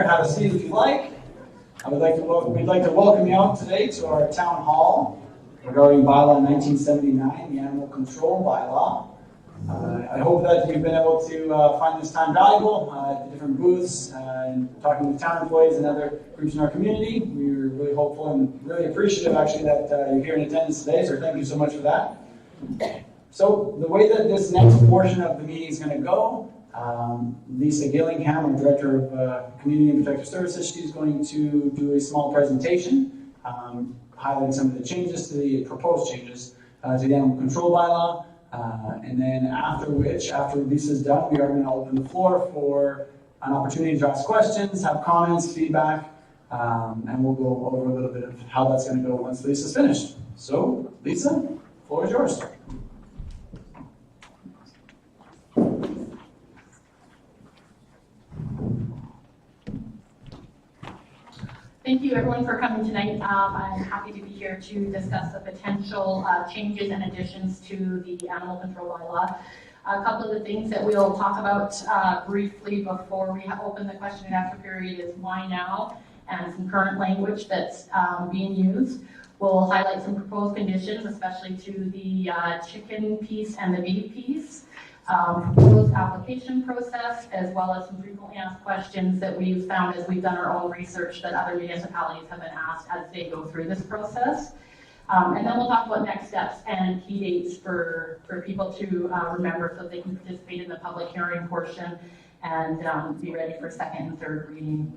Have a seat if you like. We'd like to welcome you out today to our town hall regarding Bylaw 1979, the Animal Control Bylaw. I hope that you've been able to find this time valuable at the different booths and talking with town employees and other groups in our community. We're really hopeful and really appreciative actually that you're here in attendance today, so thank you so much for that. So the way that this next portion of the meeting is going to go, Lisa Gillingham, our Director of Community and Protective Services, she's going to do a small presentation highlighting some of the changes to the proposed changes to the Animal Control Bylaw. And then after Lisa's done, we are going to open the floor for an opportunity to ask questions, have comments, feedback, and we'll go over a little bit of how that's going to go once Lisa's finished. So, Lisa, the floor is yours. Thank you everyone for coming tonight. I'm happy to be here to discuss the potential changes and additions to the Animal Control Bylaw. A couple of the things that we'll talk about briefly before we open the question and answer period is why now and some current language that's being used. We'll highlight some proposed conditions, especially to the chicken piece and the beef piece. Proposed application process, as well as some frequently asked questions that we've found as we've done our own research that other municipalities have been asked as they go through this process. And then we'll talk about next steps and key dates for people to remember so they can participate in the public hearing portion and be ready for second and third reading.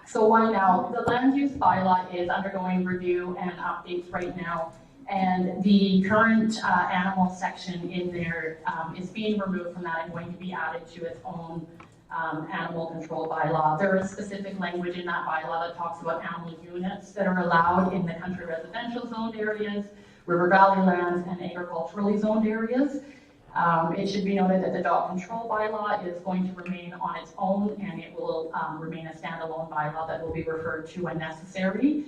So why now? The land use bylaw is undergoing review and updates right now. And the current animal section in there is being removed from that and going to be added to its own animal control bylaw. There is specific language in that bylaw that talks about animal units that are allowed in the country residential zoned areas, river valley lands, and agriculturally zoned areas. It should be noted that the dog control bylaw is going to remain on its own, and it will remain a standalone bylaw that will be referred to when necessary.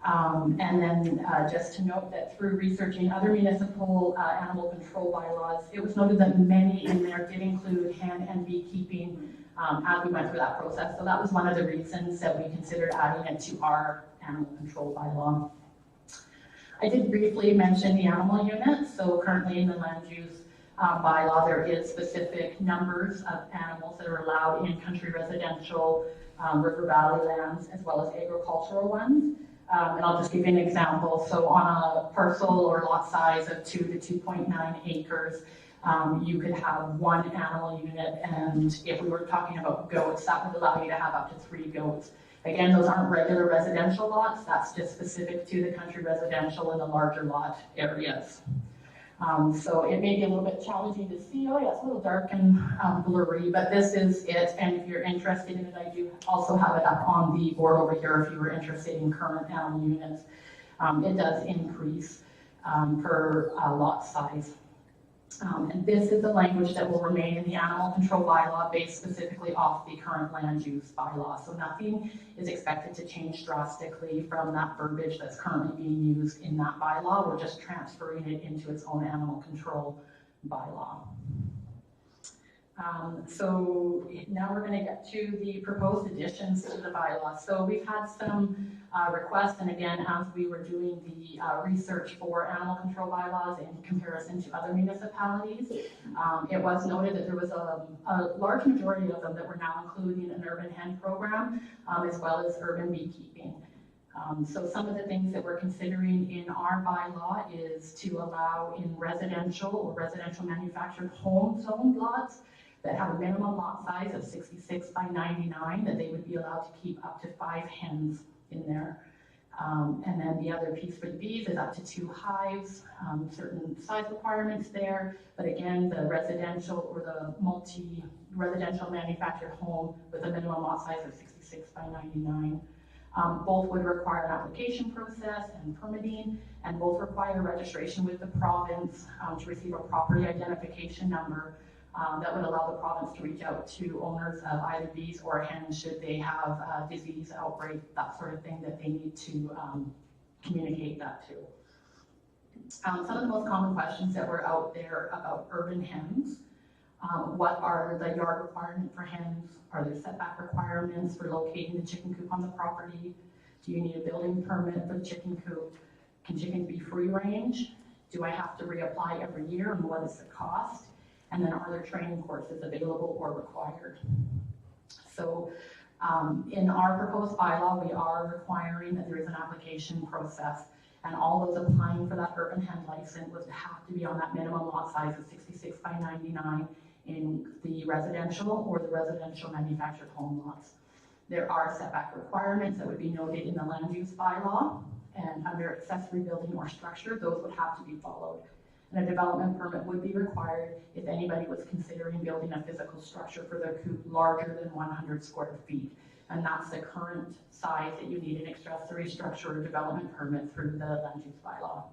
And then just to note that through researching other municipal animal control bylaws, it was noted that many in there did include hen and beekeeping as we went through that process. So that was one of the reasons that we considered adding it to our animal control bylaw. I did briefly mention the animal unit. So currently in the land use bylaw, there is specific numbers of animals that are allowed in country residential, river valley lands, as well as agricultural ones. And I'll just give you an example. So on a parcel or lot size of 2 to 2.9 acres, you could have one animal unit, and if we were talking about goats, that would allow you to have up to 3 goats. Again, those aren't regular residential lots, that's just specific to the country residential and the larger lot areas. So it may be a little bit challenging to see. Oh yeah, it's a little dark and blurry, but this is it. And if you're interested in it, I do also have it up on the board over here if you were interested in current animal units. It does increase per lot size. And this is the language that will remain in the animal control bylaw based specifically off the current land use bylaw. So nothing is expected to change drastically from that verbiage that's currently being used in that bylaw. We're just transferring it into its own animal control bylaw. So now we're going to get to the proposed additions to the bylaw. So we've had some requests, and again, as we were doing the research for animal control bylaws in comparison to other municipalities, it was noted that there was a large majority of them that were now including an urban hen program, as well as urban beekeeping. So some of the things that we're considering in our bylaw is to allow in residential or residential manufactured home zoned lots that have a minimum lot size of 66 by 99, that they would be allowed to keep up to 5 hens in there. And then the other piece for the bees is up to 2 hives, certain size requirements there. But again, the residential or the multi-residential manufactured home with a minimum lot size of 66 by 99. Both would require an application process and permitting, and both require registration with the province to receive a property identification number that would allow the province to reach out to owners of either bees or hens should they have a disease outbreak, that sort of thing that they need to communicate that to. Some of the most common questions that were out there about urban hens What are the yard requirements for hens? Are there setback requirements for locating the chicken coop on the property? Do you need a building permit for the chicken coop? Can chickens be free range? Do I have to reapply every year, and what is the cost? And then are there training courses available or required? So in our proposed bylaw, we are requiring that there is an application process, and all those applying for that urban hen license would have to be on that minimum lot size of 66 by 99 in the residential or the residential manufactured home lots. There are setback requirements that would be noted in the land use bylaw, and under accessory building or structure, those would have to be followed. And a development permit would be required if anybody was considering building a physical structure for their coop larger than 100 square feet. And that's the current size that you need an accessory structure or development permit through the land use bylaw.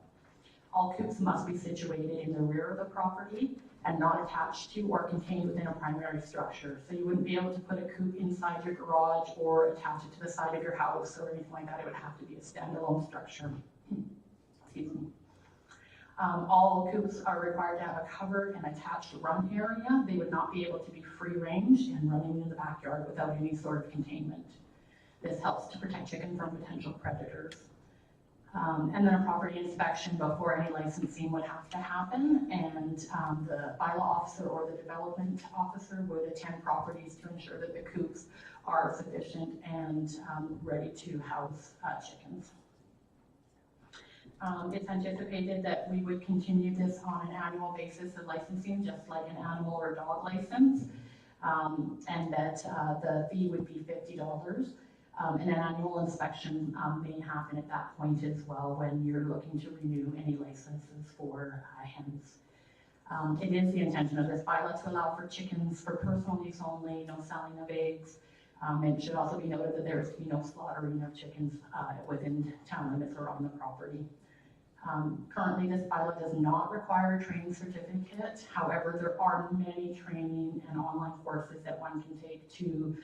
All coops must be situated in the rear of the property and not attached to or contained within a primary structure. So you wouldn't be able to put a coop inside your garage or attach it to the side of your house or anything like that. It would have to be a standalone structure. Excuse me. All coops are required to have a covered and attached run area. They would not be able to be free range and running in the backyard without any sort of containment. This helps to protect chicken from potential predators. And then a property inspection before any licensing would have to happen, and the bylaw officer or the development officer would attend properties to ensure that the coops are sufficient and ready to house chickens. It's anticipated that we would continue this on an annual basis of licensing, just like an animal or dog license, and that the fee would be $50. And an annual inspection may happen at that point as well when you're looking to renew any licenses for hens. It is the intention of this bylaw to allow for chickens for personal use only, no selling of eggs. It should also be noted that there is to be no slaughtering of chickens within town limits or on the property. Currently, this bylaw does not require a training certificate. However, there are many training and online courses that one can take to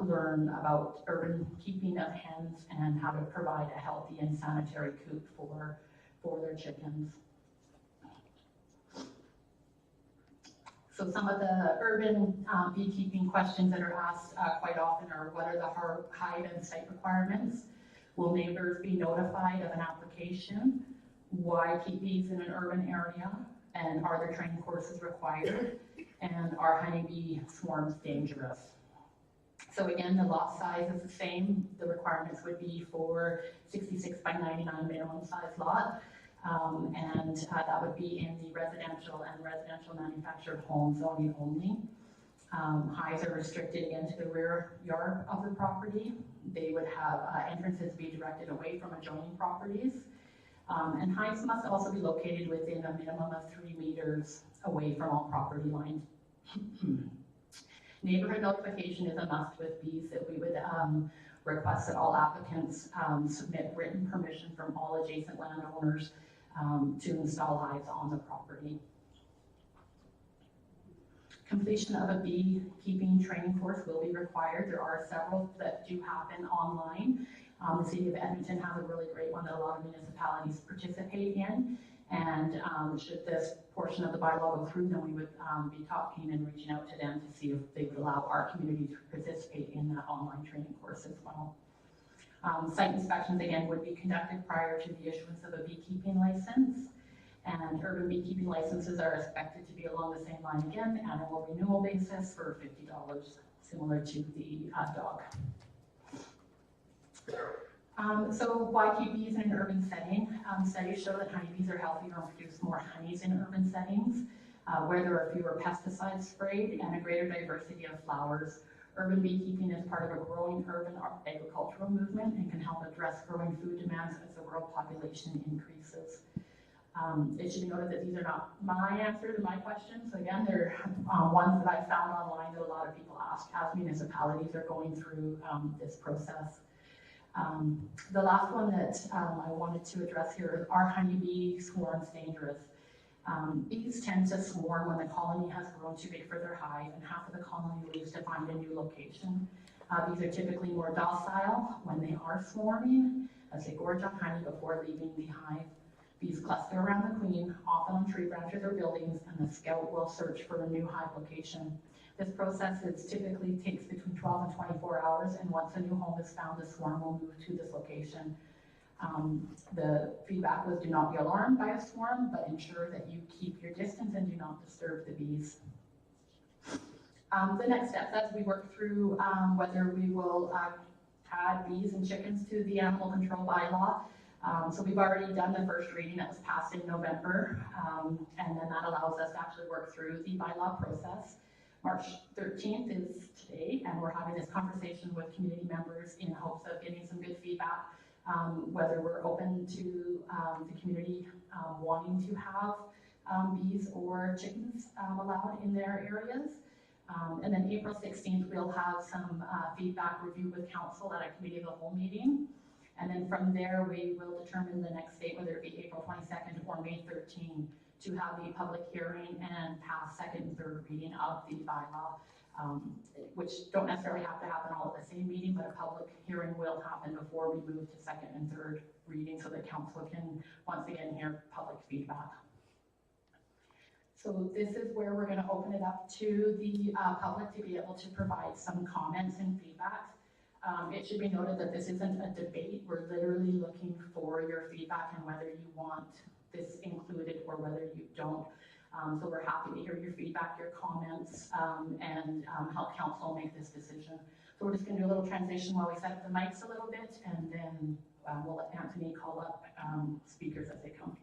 learn about urban keeping of hens and how to provide a healthy and sanitary coop for their chickens. So some of the urban beekeeping questions that are asked quite often are, what are the hive and site requirements? Will neighbors be notified of an application? Why keep bees in an urban area? And are there training courses required? And are honeybee swarms dangerous? So again, the lot size is the same. The requirements would be for 66 by 99 minimum size lot. And that would be in the residential and residential manufactured home zoning only. Hives are restricted again to the rear yard of the property. They would have entrances be directed away from adjoining properties. And hives must also be located within a minimum of 3 meters away from all property lines. Neighborhood notification is a must with bees, that we would request that all applicants submit written permission from all adjacent landowners to install hives on the property. Completion of a beekeeping training course will be required. There are several that do happen online. The City of Edmonton has a really great one that a lot of municipalities participate in. And should this portion of the bylaw go through, then we would be talking and reaching out to them to see if they would allow our community to participate in that online training course as well. Site inspections, again, would be conducted prior to the issuance of a beekeeping license. And urban beekeeping licenses are expected to be along the same line again, annual renewal basis for $50, similar to the dog. So why keep bees in an urban setting? Studies show that honeybees are healthier and produce more honeys in urban settings, where there are fewer pesticides sprayed and a greater diversity of flowers. Urban beekeeping is part of a growing urban agricultural movement and can help address growing food demands as the world population increases. It should be noted that these are not my answer to my questions. So again, they're ones that I found online that a lot of people ask as municipalities are going through this process. The last one that I wanted to address here is, are honeybee swarms dangerous? Bees tend to swarm when the colony has grown too big for their hive and half of the colony leaves to find a new location. Bees are typically more docile when they are swarming, as they gorge on honey before leaving the hive. Bees cluster around the queen, often on tree branches or buildings, and the scout will search for a new hive location. This process typically takes between 12 and 24 hours, and once a new home is found, the swarm will move to this location. The feedback was do not be alarmed by a swarm, but ensure that you keep your distance and do not disturb the bees. The next steps as we work through whether we will add bees and chickens to the animal control bylaw. So we've already done the first reading that was passed in November, and then that allows us to actually work through the bylaw process. March 13th is today, and we're having this conversation with community members in hopes of getting some good feedback, whether we're open to the community wanting to have bees or chickens allowed in their areas. And then April 16th, we'll have some feedback review with council at a committee of the whole meeting. And then from there, we will determine the next date, whether it be April 22nd or May 13th, to have the public hearing and pass second and third reading of the bylaw, which don't necessarily have to happen all at the same meeting, but a public hearing will happen before we move to second and third reading so that council can once again hear public feedback. So this is where we're going to open it up to the public to be able to provide some comments and feedback. It should be noted that this isn't a debate. We're literally looking for your feedback and whether you want this included or whether you don't. So we're happy to hear your feedback, your comments, and help council make this decision. So we're just going to do a little transition while we set up the mics a little bit, and then we'll let Anthony call up speakers as they come.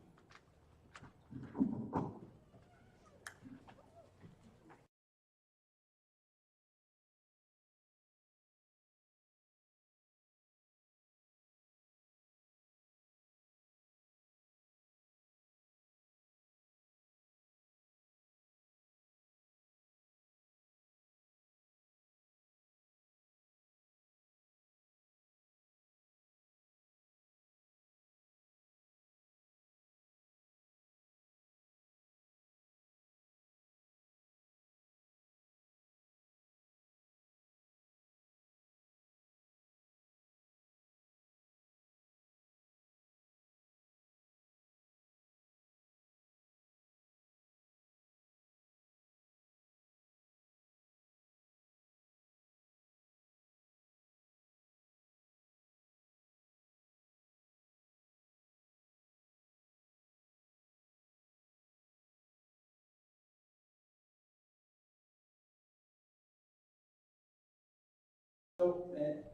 So,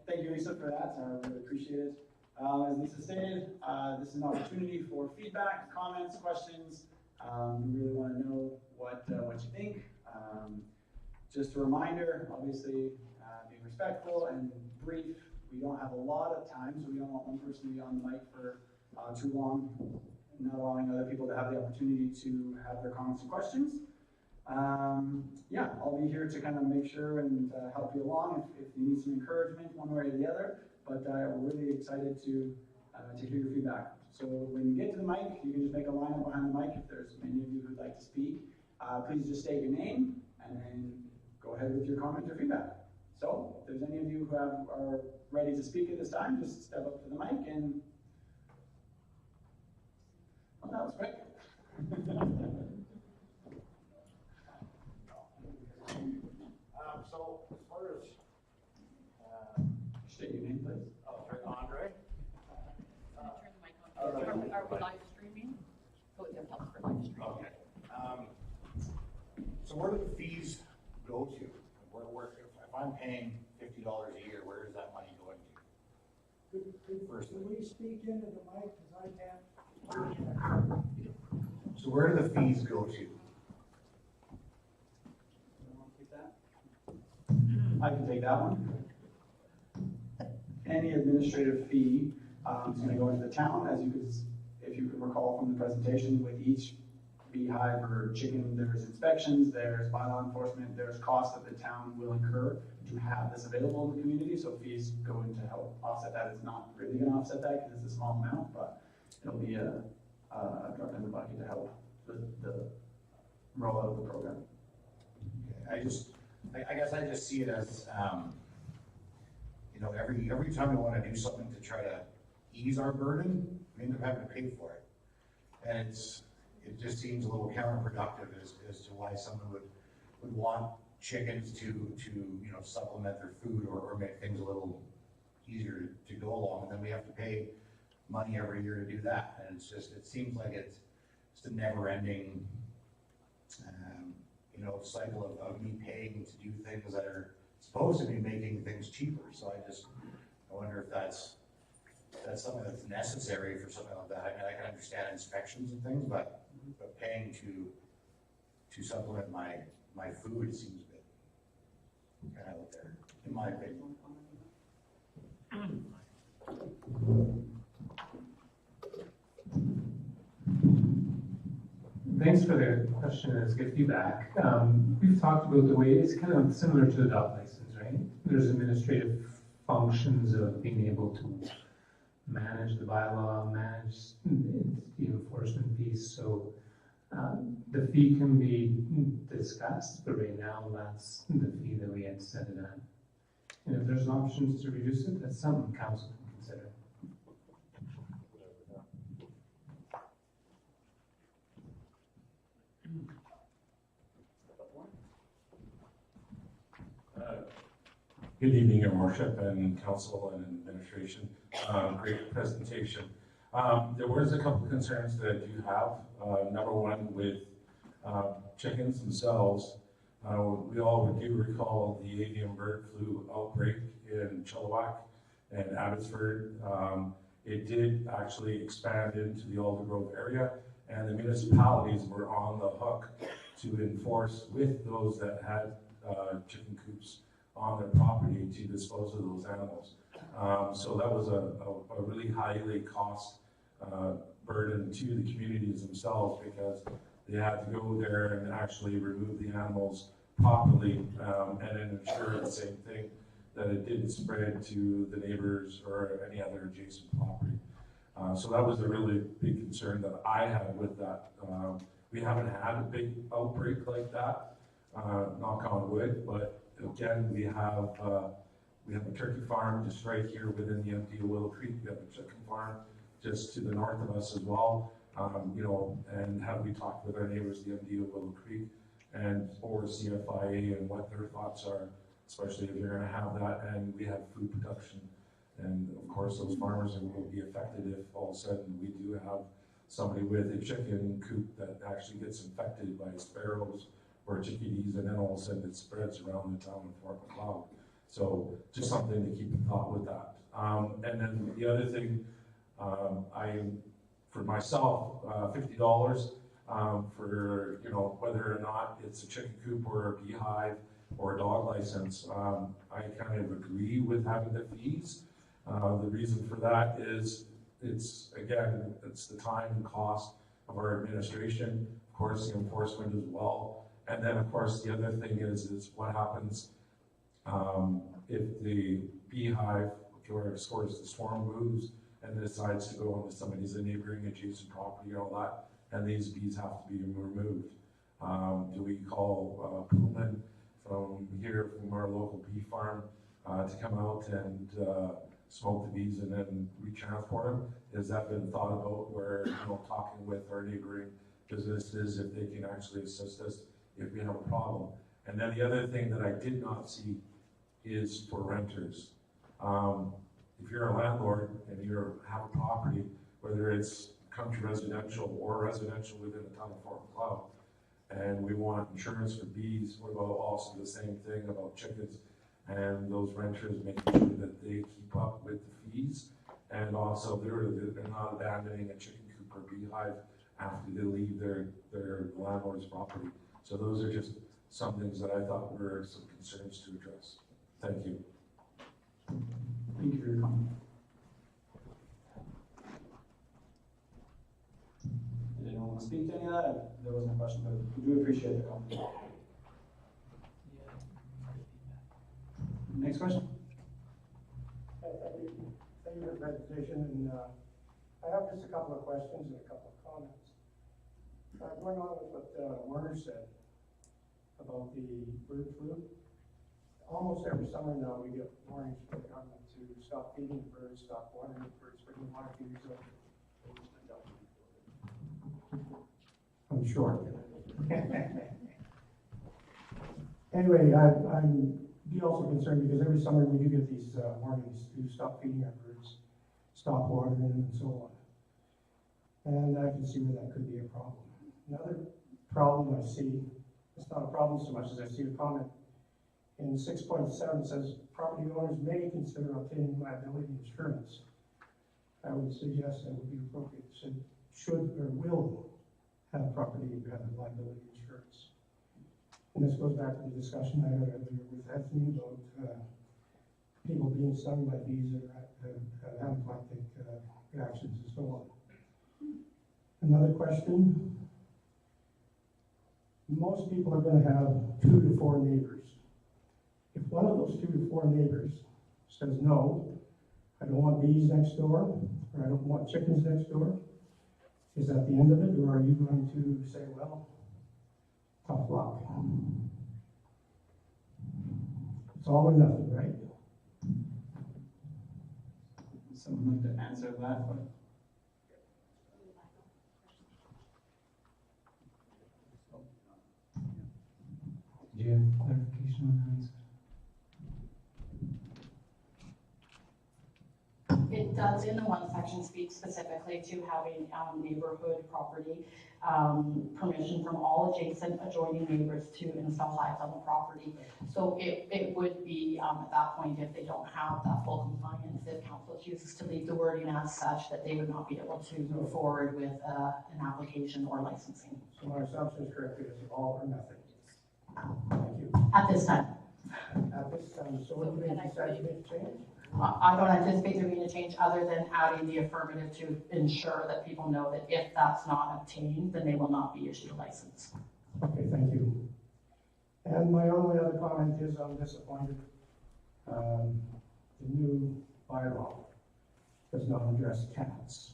thank you, Lisa, for that. I really appreciate it. As Lisa stated, this is an opportunity for feedback, comments, questions. We really want to know what you think. Just a reminder, obviously, being respectful and brief. We don't have a lot of time, so we don't want one person to be on the mic for too long, not allowing other people to have the opportunity to have their comments and questions. Yeah, I'll be here to kind of make sure and help you along if you need some encouragement one way or the other, but we're really excited to hear your feedback. So when you get to the mic, you can just make a line up behind the mic if there's many of you who'd like to speak. Please just state your name and then go ahead with your comment or feedback. So if there's any of you who are ready to speak at this time, just step up to the mic and, well, that was quick. So as far as state your name, please. Andre. Turn the mic on. Are we live streaming? So it helps for live streaming. Okay. So where do the fees go to? If I'm paying $50 a year, where is that money going to? Could we speak into the mic, because I can't? So where do the fees go to? I can take that one. Any administrative fee is going to go into the town, if you could recall from the presentation, with each beehive or chicken, there's inspections, there's bylaw enforcement, there's costs that the town will incur to have this available in the community, so fees go in to help offset that. It's not really going to offset that because it's a small amount, but it'll be a drop in the bucket to help the rollout of the program. I guess I just see it as, every time we want to do something to try to ease our burden, we end up having to pay for it. And it just seems a little counterproductive as to why someone would want chickens to supplement their food or make things a little easier to go along, and then we have to pay money every year to do that. And it seems like it's just a never ending, cycle of me paying to do things that are supposed to be making things cheaper. So I wonder if that's something that's necessary for something like that. I mean, I can understand inspections and things, but paying to supplement my food seems a bit kind of out there, in my opinion. Thanks for the question. It's good feedback. We've talked about the way it's kind of similar to a dog license, right? There's administrative functions of being able to manage the bylaw, manage the enforcement piece. So the fee can be discussed, but right now that's the fee that we had set it at. And if there's options to reduce it, that's something council can consider. Good evening, Your Worship and Council and Administration. Great presentation. There was a couple of concerns that I do have. Number one, with chickens themselves, we all do recall the avian bird flu outbreak in Chilliwack and Abbotsford. It did actually expand into the Aldergrove area, and the municipalities were on the hook to enforce with those that had chicken coops on their property to dispose of those animals. So that was a really highly cost burden to the communities themselves, because they had to go there and actually remove the animals properly and then ensure the same thing, that it didn't spread to the neighbors or any other adjacent property. So that was a really big concern that I had with that. We haven't had a big outbreak like that, knock on wood, but again, we have a turkey farm just right here within the MD of Willow Creek. We have a chicken farm just to the north of us as well. And have we talked with our neighbors, the MD of Willow Creek, and or CFIA, and what their thoughts are, especially if you're going to have that. And we have food production, and of course those farmers will be affected if all of a sudden we do have somebody with a chicken coop that actually gets infected by sparrows or chickadees, and then all of a sudden it spreads around the town of Fort Macleod. So just something to keep in thought with that. And then the other thing, for myself, $50 for whether or not it's a chicken coop or a beehive or a dog license. I kind of agree with having the fees. The reason for that is it's the time and cost of our administration, of course the enforcement as well. And then, of course, the other thing is what happens if the beehive or scores the swarm moves and decides to go onto somebody's neighboring adjacent property and all that, and these bees have to be removed. Do we call Pullman from here, from our local bee farm, to come out and smoke the bees and then retransport them? Has that been thought about, where, talking with our neighboring businesses, if they can actually assist us if we have a problem? And then the other thing that I did not see is for renters. If you're a landlord and you have a property, whether it's country residential or residential within the town of Fort Macleod, and we want insurance for bees, what about also the same thing about chickens, and those renters making sure that they keep up with the fees, and also they're not abandoning a chicken coop or beehive after they leave their landlord's property. So those are just some things that I thought were some concerns to address. Thank you. Thank you for your comment. Did anyone want to speak to any of that? There wasn't a question, but we do appreciate the comment. Next question. Thank you for the presentation, and I have just a couple of questions and a couple of comments. Going on with what Warner said about the bird flu. Almost every summer now we get warnings from the government to stop feeding the birds, stop watering the birds, bringing water feeders up. I'm short. Anyway, I'm be also concerned because every summer we do get these warnings to stop feeding our birds, stop watering them, and so on. And I can see where that could be a problem. Another problem I see, it's not a problem so much as I see a comment in 6.7 says property owners may consider obtaining liability insurance. I would suggest that would be appropriate, should or will have property liability insurance. And this goes back to the discussion I had earlier with Anthony about people being stung by bees that have anaphylactic reactions and so on. Another question. Most people are going to have 2 to 4 neighbors. If one of those 2 to 4 neighbors says, no, I don't want bees next door, or I don't want chickens next door, is that the end of it, or are you going to say, well, tough luck? It's all or nothing, right? Someone like to answer that one? Do you have clarification on that answer? It does in the one section speak specifically to having neighborhood property permission from all adjacent adjoining neighbors to install lights on the property. So it would be at that point, if they don't have that full compliance, if council chooses to leave the wording as such, that they would not be able to move forward with an application or licensing. So my assumption is correct, it's all or nothing. Thank you. At this time. At this time, so what do you decide to make a change? I don't anticipate there being a change other than adding the affirmative to ensure that people know that if that's not obtained, then they will not be issued a license. Okay, thank you. And my only other comment is I'm disappointed. The new bylaw does not address cats.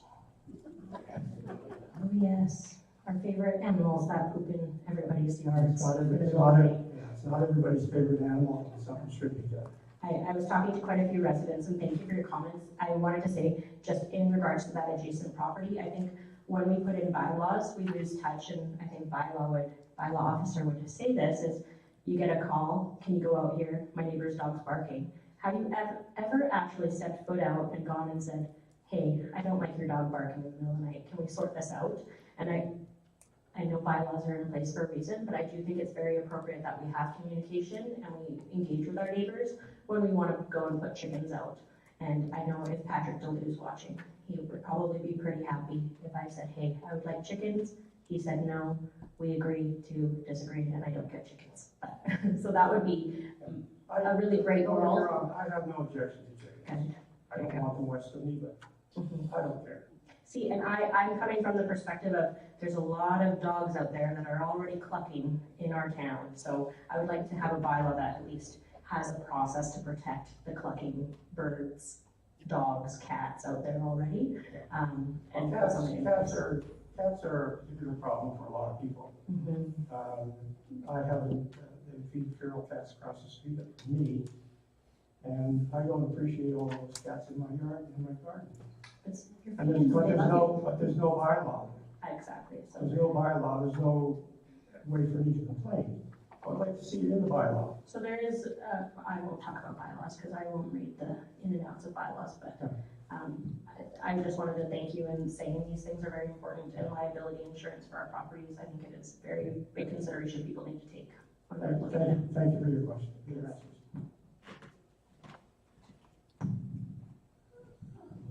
Oh yes, our favorite animals that poop in everybody's yards. It's not everybody's favorite animal, and something should be done. I was talking to quite a few residents, and thank you for your comments. I wanted to say, just in regards to that adjacent property, I think when we put in bylaws, we lose touch, and I think bylaw officer would say this, is you get a call, can you go out here, my neighbor's dog's barking. Have you ever actually stepped foot out and gone and said, hey, I don't like your dog barking in the middle of the night, can we sort this out? And I know bylaws are in place for a reason, but I do think it's very appropriate that we have communication and we engage with our neighbors when we want to go and put chickens out. And I know if Patrick Delue's watching, he would probably be pretty happy if I said, hey, I would like chickens. He said, no, we agree to disagree and I don't get chickens. So that would be a really great world. I have no objection to chickens. I don't want them west of me, but I don't care. See, and I'm coming from the perspective of there's a lot of dogs out there that are already clucking in our town. So I would like to have a bylaw that at least has a process to protect the clucking birds, dogs, cats out there already. And Cats are a particular problem for a lot of people. I have they feed feral cats across the street from me, and I don't appreciate all those cats in my yard, in my garden. But there's no bylaw. Exactly. So There's no bylaw, there's no way for me to complain. I'd like to see it in the bylaw. So there is, I won't talk about bylaws because I won't read the in and outs of bylaws, but I just wanted to thank you in saying these things are very important, and liability insurance for our properties, I think it is very big consideration people need to take when they're looking at it. Thank you for your question, your answers.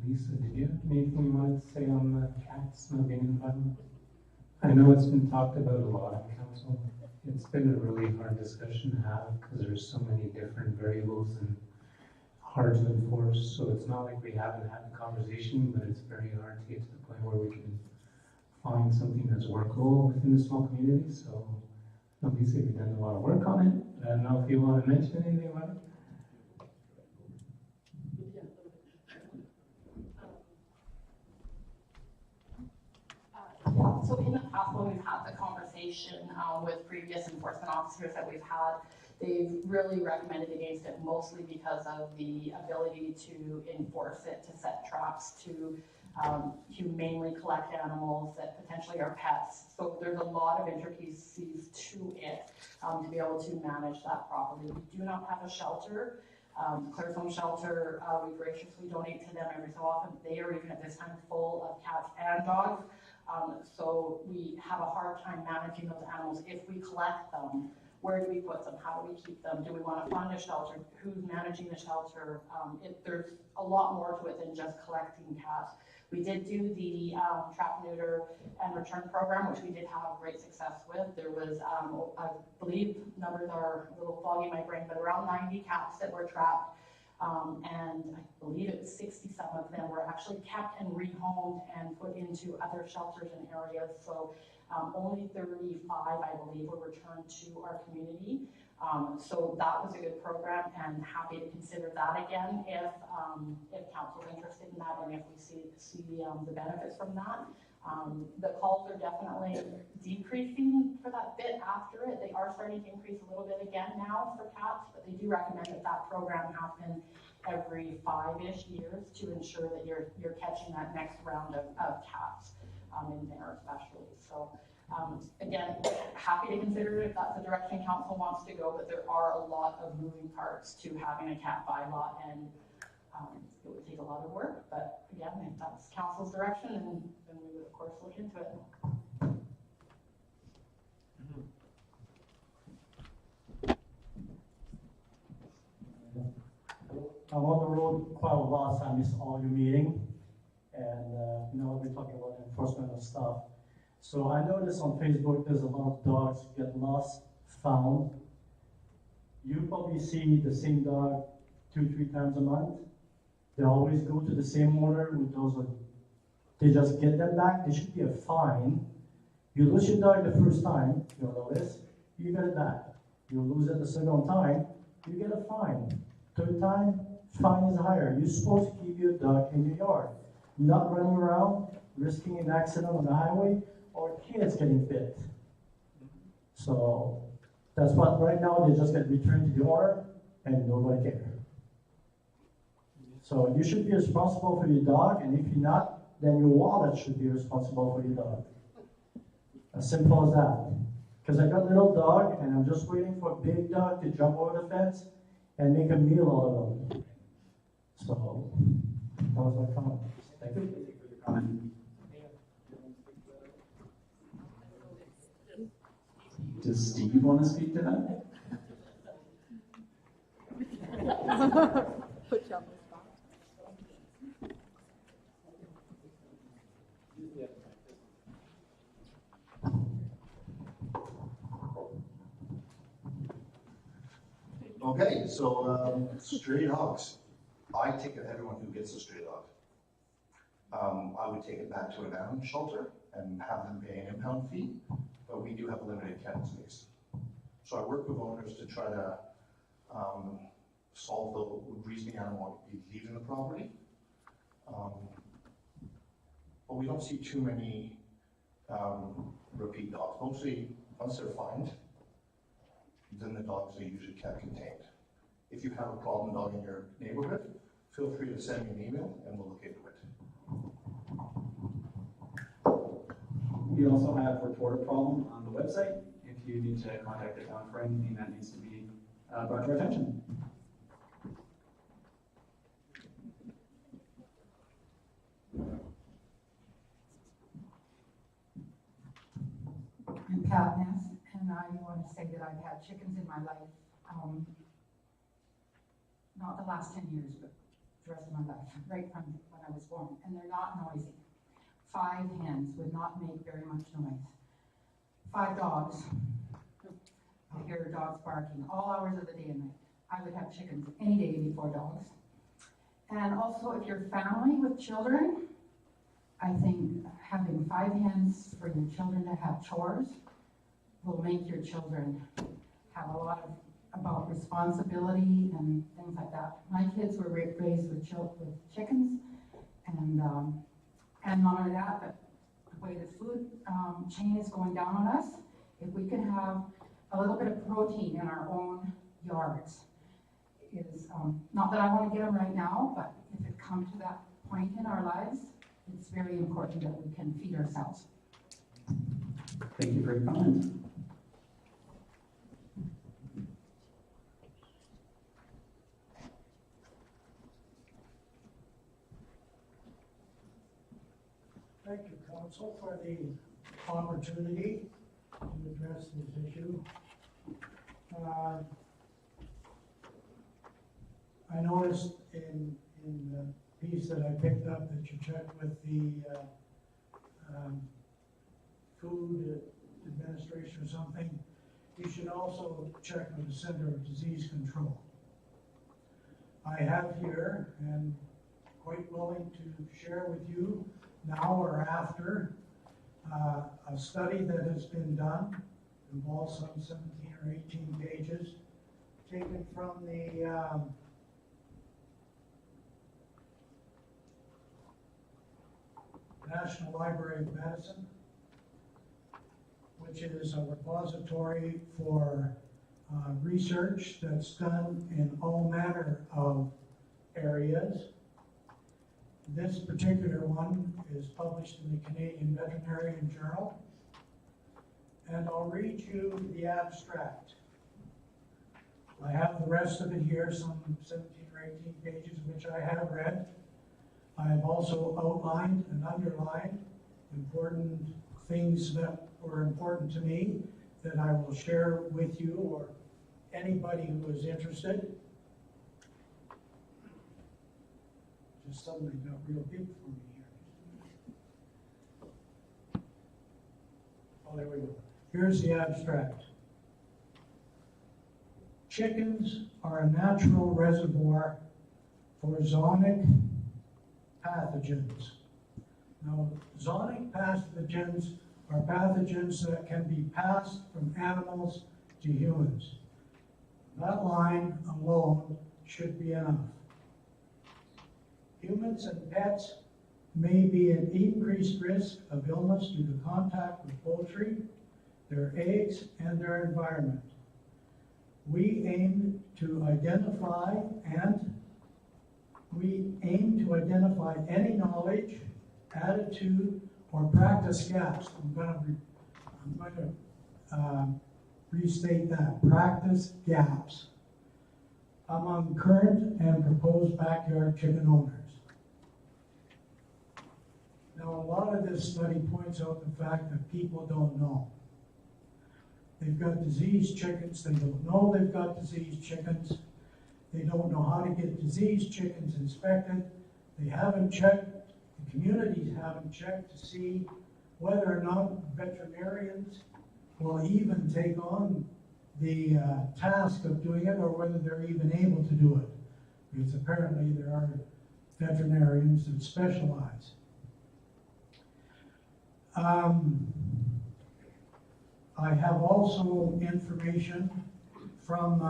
Lisa, did you have anything you wanted to say on the cats not being in the bylaw? I know it's been talked about a lot in council. It's been a really hard discussion to have because there's so many different variables and hard to enforce. So it's not like we haven't had the conversation, but it's very hard to get to the point where we can find something that's workable within a small community. So Lisa, you've done a lot of work on it. I don't know if you want to mention anything about it. Yeah, so in the past, when we've had the conversation with previous enforcement officers that we've had, they've really recommended against it mostly because of the ability to enforce it, to set traps, to humanely collect animals that potentially are pets. So there's a lot of intricacies to it to be able to manage that properly. We do not have a shelter. Claire's Home Shelter, we graciously donate to them every so often. They are even at this time full of cats and dogs. So we have a hard time managing those animals. If we collect them, where do we put them? How do we keep them? Do we want to fund a shelter? Who's managing the shelter? There's a lot more to it than just collecting cats. We did do the trap, neuter, and return program, which we did have great success with. There was, I believe, numbers are a little foggy in my brain, but around 90 cats that were trapped. And I believe it was 60-some of them were actually kept and rehomed and put into other shelters and areas. So only 35, I believe, were returned to our community. So that was a good program, and happy to consider that again if council's interested in that and if we see the benefits from that. The calls are definitely decreasing for that bit after it. They are starting to increase a little bit again now for cats, but they do recommend that program happen every 5-ish years to ensure that you're catching that next round of cats in there especially. So again, happy to consider it if that's the direction council wants to go, but there are a lot of moving parts to having a cat bylaw, and it would take a lot of work, but again, if that's council's direction, then we would of course look into it. I'm on the road quite a lot, so I miss all your meeting, and we're talking about enforcement of stuff. So I noticed on Facebook there's a lot of dogs get lost, found. You probably see the same dog 2-3 times a month. They always go to the same owner with those. They just get them back. There should be a fine. You lose your dog the first time, you'll notice, you get it back. You lose it the second time, you get a fine. Third time, fine is higher. You're supposed to keep your dog in your yard, not running around, risking an accident on the highway, or kids getting bit. So that's what right now they just get returned to the owner and nobody cares. So you should be responsible for your dog, and if you're not, then your wallet should be responsible for your dog. As simple as that. Because I got a little dog and I'm just waiting for a big dog to jump over the fence and make a meal out of them. So that was my comment. Thank you. Thank you for your comment. Does Steve want to speak to that? Put you on the spot. Okay, so stray dogs. I take it everyone who gets a stray dog. I would take it back to an animal shelter and have them pay an impound fee, but we do have a limited kennel space. So I work with owners to try to solve the reason the animal be leaving the property. But we don't see too many repeat dogs. Mostly, once they're fined, then the dogs are usually kept contained. If you have a problem dog in your neighborhood, feel free to send me an email and we'll look into it. We also have report a problem on the website if you need to contact the town for anything that needs to be brought to our attention. I'm Pat Ness, and I want to say that I've had chickens in my life, not the last 10 years, but the rest of my life, right from when I was born, and they're not noisy. 5 hens would not make very much noise. 5 dogs, I hear dogs barking all hours of the day and night. I would have chickens any day before dogs. And also, if you're family with children, I think having 5 hens for your children to have chores will make your children have a lot of about responsibility and things like that. My kids were raised with chickens, and not only that, but the way the food chain is going down on us, if we can have a little bit of protein in our own yards, is not that I want to get them right now, but if it comes to that point in our lives, it's very important that we can feed ourselves. Thank you for your comment. Thank you, council, for the opportunity to address this issue. I noticed in the piece that I picked up that you checked with the food administration or something. You should also check with the Center of Disease Control. I have here, and quite willing to share with you now or after, a study that has been done, involves some 17 or 18 pages, taken from the National Library of Medicine, which is a repository for research that's done in all manner of areas. This particular one is published in the Canadian Veterinarian Journal, and I'll read you the abstract. I have the rest of it here, some 17 or 18 pages, which I have read. I have also outlined and underlined important things that were important to me that I will share with you or anybody who is interested. Just suddenly got real big for me here. Oh, there we go. Here's the abstract. Chickens are a natural reservoir for zoonotic pathogens. Now, zoonotic pathogens are pathogens that can be passed from animals to humans. That line alone should be enough. Humans and pets may be at increased risk of illness due to contact with poultry, their eggs, and their environment. We aim to identify any knowledge, attitude, or practice gaps. I'm going to restate that. Practice gaps among current and proposed backyard chicken owners. Now, a lot of this study points out the fact that people don't know. They've got diseased chickens, they don't know they've got diseased chickens, they don't know how to get diseased chickens inspected, they haven't checked, the communities haven't checked to see whether or not veterinarians will even take on the task of doing it or whether they're even able to do it. Because apparently there are veterinarians that specialize. I have also information from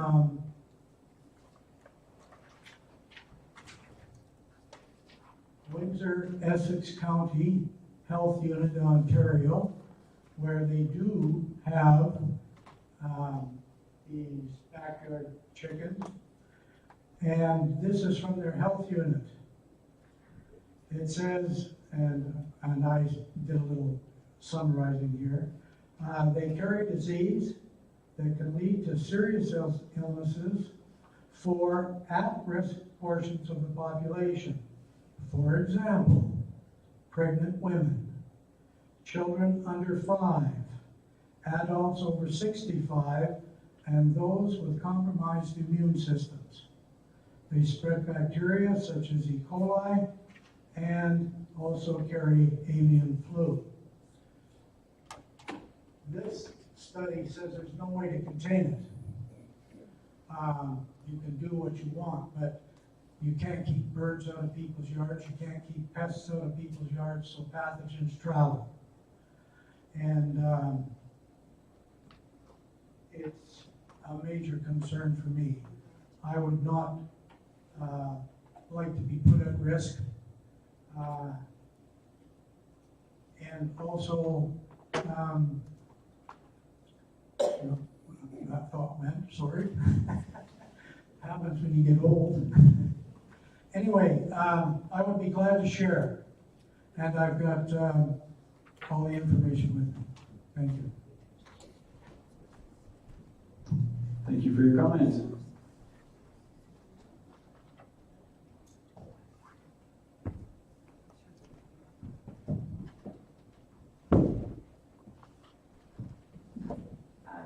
Windsor, Essex County Health Unit in Ontario, where they do have these backyard chickens. And this is from their health unit. It says, and I did a little summarizing here, they carry disease that can lead to serious illnesses for at-risk portions of the population. For example, pregnant women, children under 5, adults over 65, and those with compromised immune systems. They spread bacteria such as E. coli and also carry avian flu. This study says there's no way to contain it. You can do what you want, but you can't keep birds out of people's yards, you can't keep pests out of people's yards, so pathogens travel. And it's a major concern for me. I would not like to be put at risk. And also, that thought went, sorry. Happens when you get old. Anyway, I would be glad to share. and I've got all the information with me. Thank you. Thank you for your comments.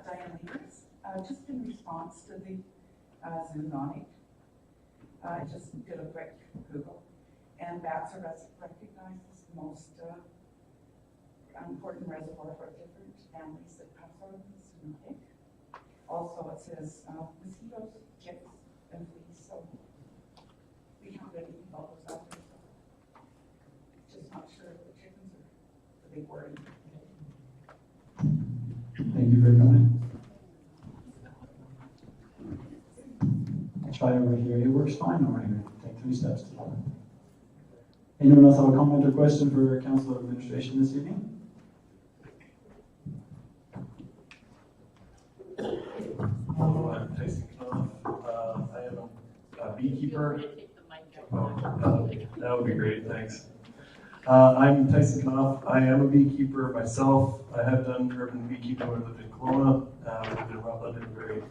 Diane Leaders, just in response to the zoonotic, I just did a quick Google, and bats are recognized as the most important reservoir for different families that pass on the zoonotic. Also, it says mosquitoes, ticks, and fleas, so we can't really keep all those out there, so just not sure if the chickens are the big worry. Thank you for your comment. I'll try over here. It works fine over here. Take 3 steps to that. Anyone else have a comment or question for Council of Administration this evening? Hello, I'm Tyson Knopf. I am a beekeeper. That would be great, thanks. I'm Tyson Knopf. I am a beekeeper myself. I have done urban beekeeping when I lived in Kelowna. I lived in Rutland in a very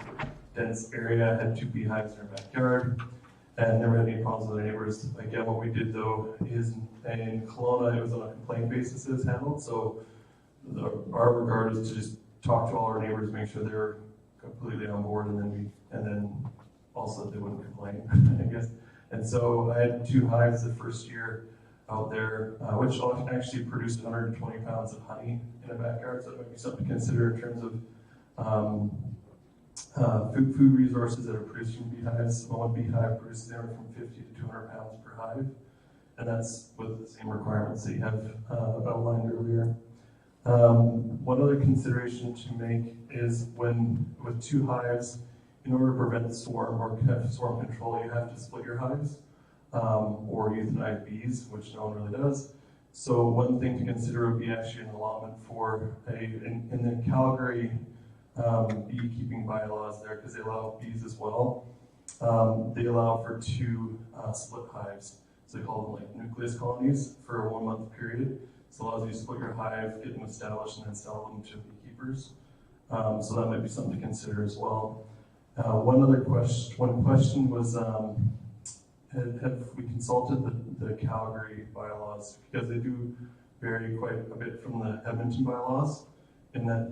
dense area. I had 2 beehives in our backyard and never had any problems with our neighbors. Again, what we did though is in Kelowna, it was on a complaint basis it was handled. So our regard is to just talk to all our neighbors, make sure they're completely on board, and then also they wouldn't complain, I guess. And so I had 2 hives the first year out there, which actually produced 120 pounds of honey in a backyard. So it might be something to consider in terms of food resources that are produced from beehives. One beehive produces anywhere from 50 to 200 pounds per hive, and that's with the same requirements that you have outlined earlier. One other consideration to make is with 2 hives, in order to prevent swarm or have swarm control, you have to split your hives or euthanize bees, which no one really does. So one thing to consider would be actually an allotment for in the Calgary beekeeping bylaws there, because they allow bees as well. They allow for 2 split hives. So they call them like nucleus colonies for a 1-month period. So it allows you to split your hive, get them established, and then sell them to beekeepers. So that might be something to consider as well. One question was, have we consulted the Calgary bylaws? Because they do vary quite a bit from the Edmonton bylaws in that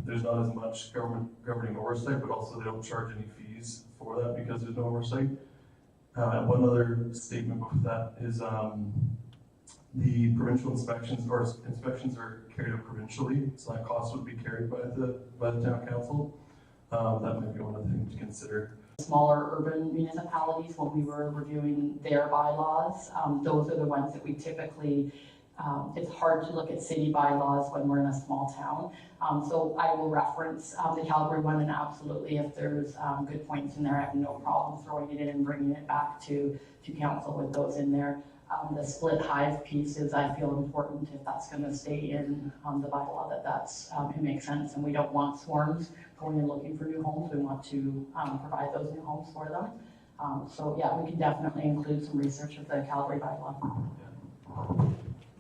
there's not as much governing oversight, but also they don't charge any fees for that because there's no oversight. One other statement with that is the provincial inspections are carried out provincially, so that cost would be carried by the town council. That might be one of the things to consider. Smaller urban municipalities, when we were reviewing their bylaws, those are the ones that we typically, it's hard to look at city bylaws when we're in a small town. So I will reference the Calgary one, and absolutely if there's good points in there, I have no problem throwing it in and bringing it back to council with those in there. The split hive piece is, I feel, important if that's going to stay in the bylaw, it makes sense, and we don't want swarms going and looking for new homes. We want to provide those new homes for them. So yeah, we can definitely include some research of the Calgary bylaw.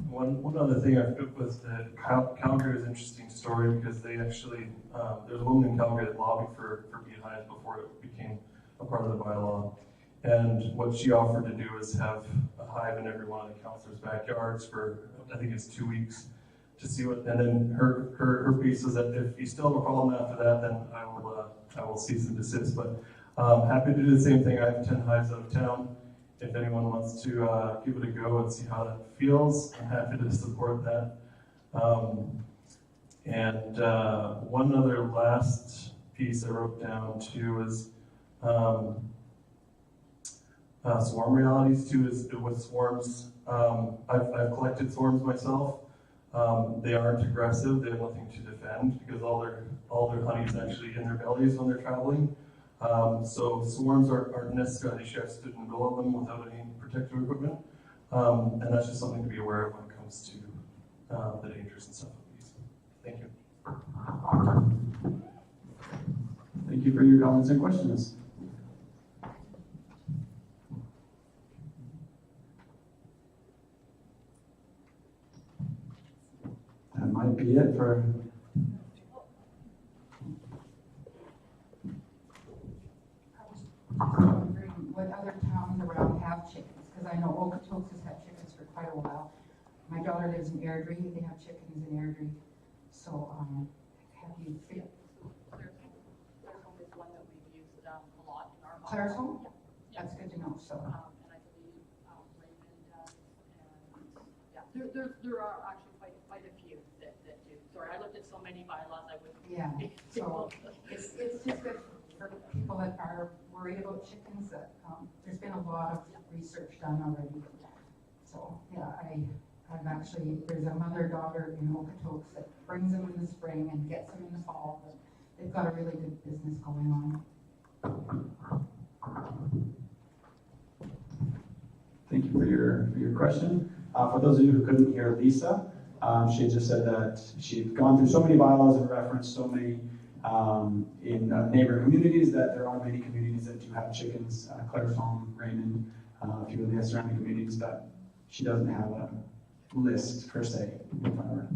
One other thing I took was that Calgary is an interesting story because they actually, there's a woman in Calgary that lobbied for beehives before it became a part of the bylaw. And what she offered to do is have a hive in every one of the councillors' backyards for, I think it's 2 weeks, to see what, and then her piece is that if you still have a problem after that, then I will cease and desist. But happy to do the same thing. I have 10 hives out of town. If anyone wants to give it a go and see how that feels, I'm happy to support that. And one other last piece I wrote down too is swarm realities too. Is with swarms. I've collected swarms myself. They aren't aggressive. They have nothing to defend because all their honey is actually in their bellies when they're traveling. So swarms aren't necessarily chefs stood in the middle of them without any protective equipment. And that's just something to be aware of when it comes to the dangers and stuff of these. Thank you. Thank you for your comments and questions. might be it for. Wondering what other towns around have chickens, because I know Okotoks has had chickens for quite a while. My daughter lives in Airdrie, they have chickens in Airdrie. So, have you fit? Claresholm is one that we've used a lot in our. Claresholm? That's good to know, so. And I believe Raymond does, and there are actually quite a few that do. Sorry, I looked at so many bylaws, I wouldn't. Yeah, so it's just good for people that are worried about chickens that, there's been a lot of research done already. So, yeah, I've actually, there's a mother-daughter in Okotoks that brings them in the spring and gets them in the fall. But they've got a really good business going on. Thank you for your question. For those of you who couldn't hear Lisa, she had just said that she'd gone through so many bylaws and referenced so many in neighboring communities that there are many communities that do have chickens, Claresholm, Raymond, a few of the surrounding communities, but she doesn't have a list per se in front of her.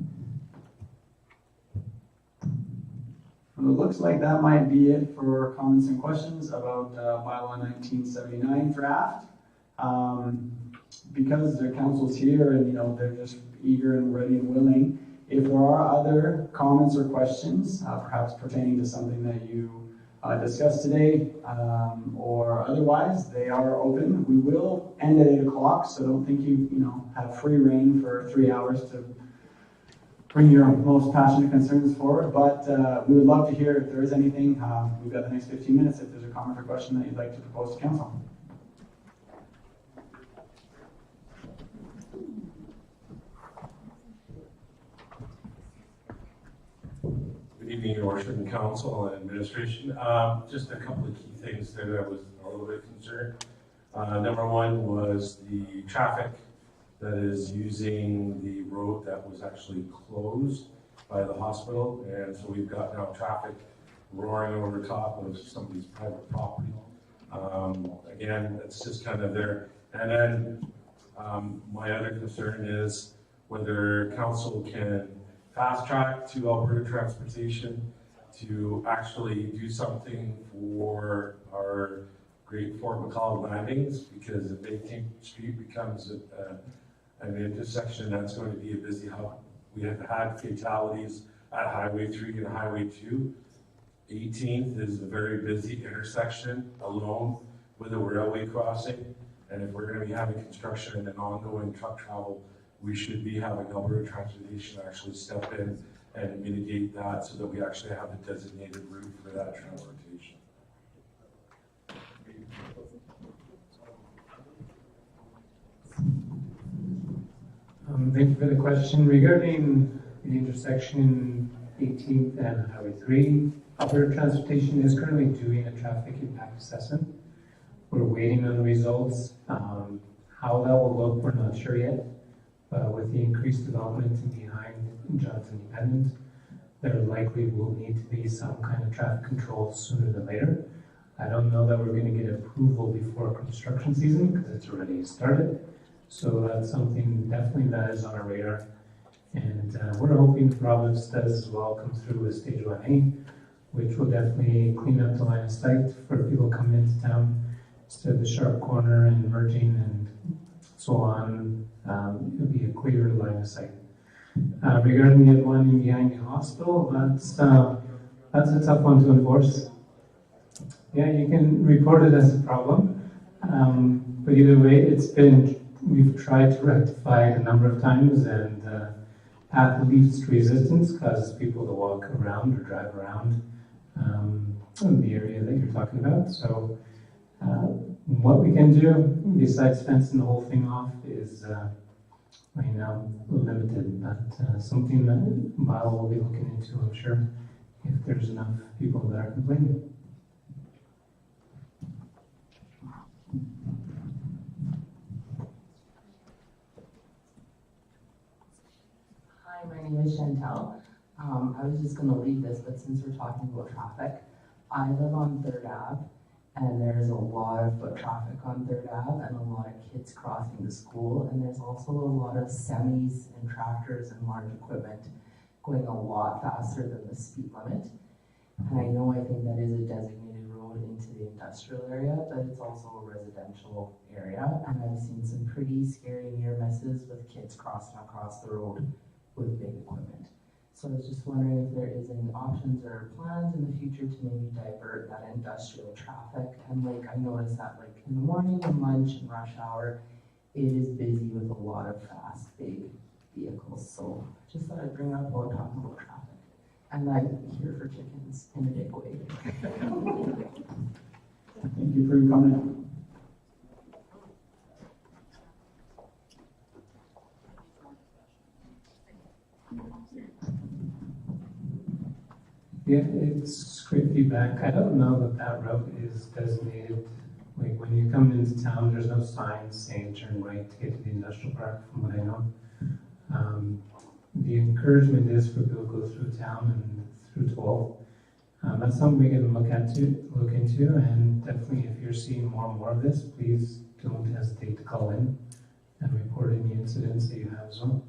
Well, it looks like that might be it for comments and questions about Bylaw 1979 draft. Because the council's here and they're just eager and ready and willing, if there are other comments or questions, perhaps pertaining to something that you discussed today or otherwise, they are open. We will end at 8 o'clock, so don't think you have free reign for 3 hours to bring your most passionate concerns forward, but we would love to hear if there is anything. We've got the next 15 minutes if there's a comment or question that you'd like to propose to council. Good evening, Your Worship and Council and Administration. Just a couple of key things that I was a little bit concerned. Number one was the traffic that is using the road that was actually closed by the hospital. And so we've got now traffic roaring over top of somebody's private property. Again, it's just kind of there. And then my other concern is whether council can fast track to Alberta Transportation to actually do something for our Great Fort Macleod landings, because if 18th Street becomes an intersection, that's going to be a busy hub. We have had fatalities at Highway 3 and Highway 2. 18th is a very busy intersection alone with a railway crossing. And if we're going to be having construction and an ongoing truck travel, we should be having Alberta Transportation actually step in and mitigate that so that we actually have a designated route for that transportation. Thank you for the question. Regarding the intersection 18th and Highway 3, Alberta Transportation is currently doing a traffic impact assessment. We're waiting on the results. How that will look, we're not sure yet. With the increased development behind John's Independent, there likely will need to be some kind of traffic control sooner than later. I don't know that we're going to get approval before construction season because it's already started. So that's something definitely that is on our radar. And we're hoping the province does as well come through with Stage 1A, which will definitely clean up the line of sight for people coming into town instead of the sharp corner and merging and so on. It'll be a clearer line of sight. Regarding the one behind the hospital, that's a tough one to enforce. Yeah, you can report it as a problem, but either way, we've tried to rectify it a number of times, and at least resistance causes people to walk around or drive around in the area that you're talking about. So what we can do, besides fencing the whole thing off, is right now limited, but something that Bylaw will be looking into, I'm sure, if there's enough people that are complaining. Hi, my name is Chantel. I was just going to leave this, but since we're talking about traffic, I live on 3rd Ave, and there's a lot of foot traffic on 3rd Ave and a lot of kids crossing to school, and there's also a lot of semis and tractors and large equipment going a lot faster than the speed limit. And I know I think that is a designated road into the industrial area, but it's also a residential area. And I've seen some pretty scary near misses with kids crossing across the road with big equipment. So I was just wondering if there is any options or plans in the future to maybe divert that industrial traffic. And like, I noticed that like in the morning and lunch and rush hour, it is busy with a lot of fast, big vehicles. So just thought I'd bring up while talking about traffic. And I'm here for chickens in a big way. Thank you for your comment. Yeah, it's great feedback. I don't know that that route is designated. Like when you come into town, there's no signs saying turn right to get to the industrial park, from what I know. The encouragement is for people to go through town and through 12. That's something we can look into, and definitely if you're seeing more and more of this, please don't hesitate to call in and report any incidents that you have as well.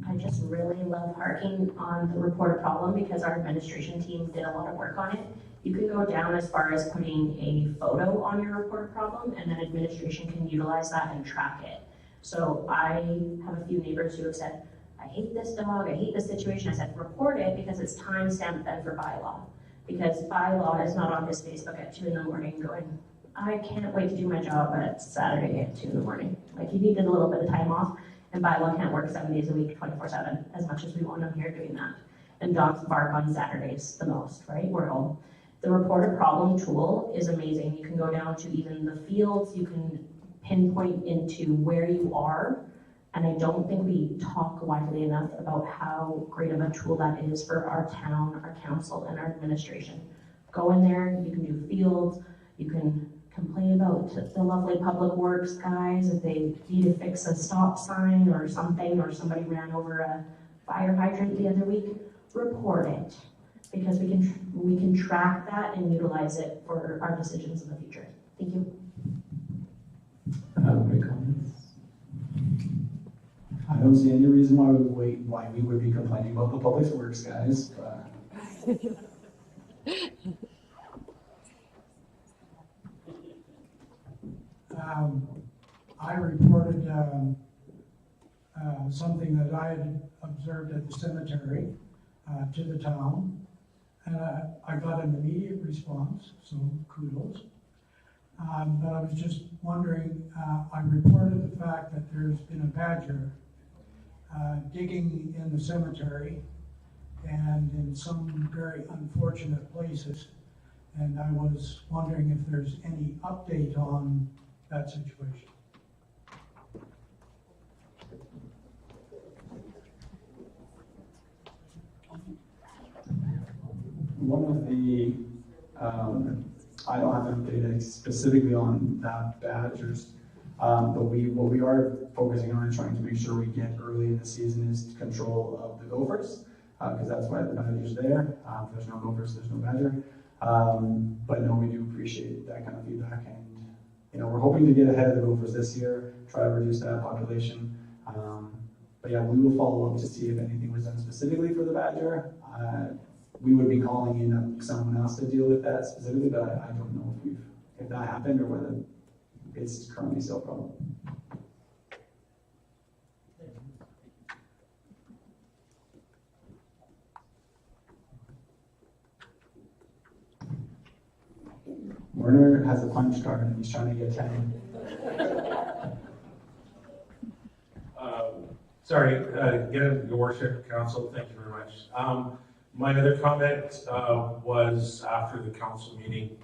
I just really love harking on the report a problem because our administration team did a lot of work on it. You can go down as far as putting a photo on your report a problem, and then administration can utilize that and track it. So I have a few neighbors who have said, I hate this dog, I hate this situation. I said, report it because it's time stamped then for Bylaw. Because Bylaw is not on his Facebook at 2 in the morning going, I can't wait to do my job at Saturday at 2 in the morning. Like he needed a little bit of time off, and Bylaw can't work 7 days a week, 24/7, as much as we want him here doing that. And dogs bark on Saturdays the most, right? We're home. The report a problem tool is amazing. You can go down to even the fields, you can pinpoint into where you are. And I don't think we talk widely enough about how great of a tool that is for our town, our council, and our administration. Go in there, you can do fields, you can complain about the lovely public works guys if they need to fix a stop sign or something, or somebody ran over a fire hydrant the other week. Report it, because we can track that and utilize it for our decisions in the future. Thank you. Any comments? I don't see any reason why we would be complaining about the public works guys. I reported something that I had observed at the cemetery to the town, and I got an immediate response, so kudos. But I was just wondering, I reported the fact that there's been a badger digging in the cemetery and in some very unfortunate places. And I was wondering if there's any update on that situation. One of the, I don't have any data specifically on that badgers, but what we are focusing on and trying to make sure we get early in the season is control of the gophers, because that's why the badger's there. If there's no gophers, there's no badger. But no, we do appreciate that kind of feedback, and we're hoping to get ahead of the gophers this year, try to reduce that population. But yeah, we will follow up to see if anything was done specifically for the badger. We would be calling in someone else to deal with that specifically, but I don't know if that happened or whether it's currently still a problem. Werner has a punch card and he's trying to get 10. Sorry, again, Your Worship, Council, thank you very much. My other comment was after the council meeting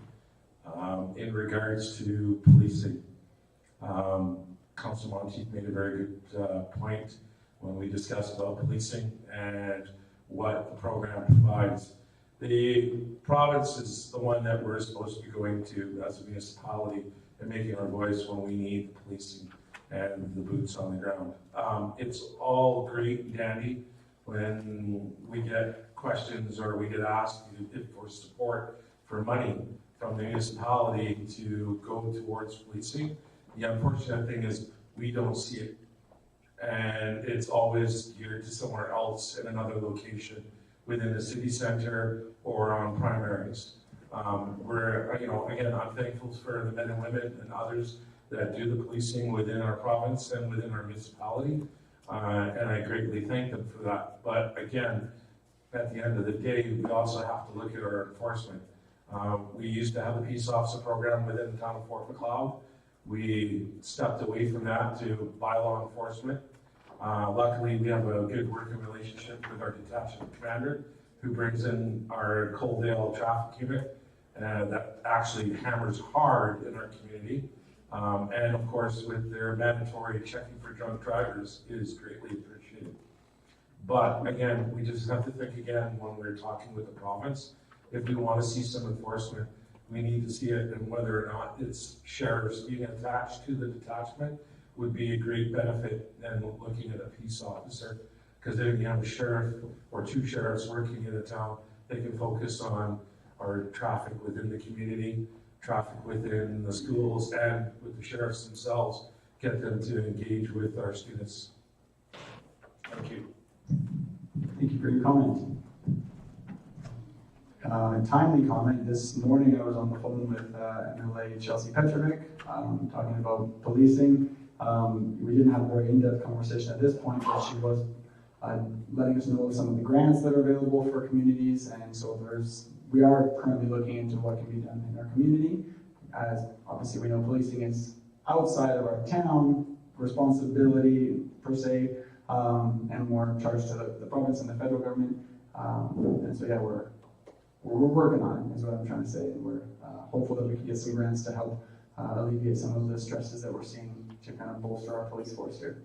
in regards to policing. Council Monteith made a very good point when we discussed about policing and what the program provides. The province is the one that we're supposed to be going to as a municipality and making our voice when we need the policing and the boots on the ground. It's all great and dandy when we get questions or we get asked for support for money from the municipality to go towards policing. The unfortunate thing is we don't see it and it's always geared to somewhere else in another location within the city center or on primaries. Again, I'm thankful for the men and women and others that do the policing within our province and within our municipality, and I greatly thank them for that. But again, at the end of the day, we also have to look at our enforcement. We used to have a peace officer program within the town of Fort Macleod. We stepped away from that to bylaw enforcement. Luckily, we have a good working relationship with our detachment commander, who brings in our Coaldale traffic unit that actually hammers hard in our community. And of course, with their mandatory checking for drunk drivers is greatly appreciated. But again, we just have to think again when we're talking with the province, if we want to see some enforcement, we need to see it, and whether or not it's sheriffs being attached to the detachment would be a great benefit than looking at a peace officer. Because then you have a sheriff or two sheriffs working in a town, they can focus on our traffic within the community, traffic within the schools, and with the sheriffs themselves, get them to engage with our students. Thank you. Thank you for your comment. Timely comment. This morning I was on the phone with MLA Chelsea Petrovic, talking about policing. We didn't have a very in-depth conversation at this point, but she was letting us know some of the grants that are available for communities, and so we are currently looking into what can be done in our community. As obviously we know, policing is outside of our town responsibility per se, and more charged to the province and the federal government. And so yeah, we're working on it, is what I'm trying to say. And we're hopeful that we can get some grants to help alleviate some of the stresses that we're seeing to kind of bolster our police force here.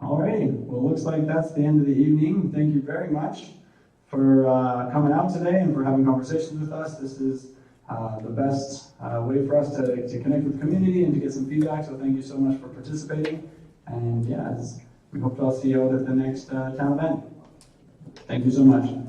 Alrighty, well, looks like that's the end of the evening. Thank you very much for coming out today and for having conversations with us. This is the best way for us to connect with the community and to get some feedback, so thank you so much for participating. And yeah, we hope to all see you out at the next town event. Thank you so much.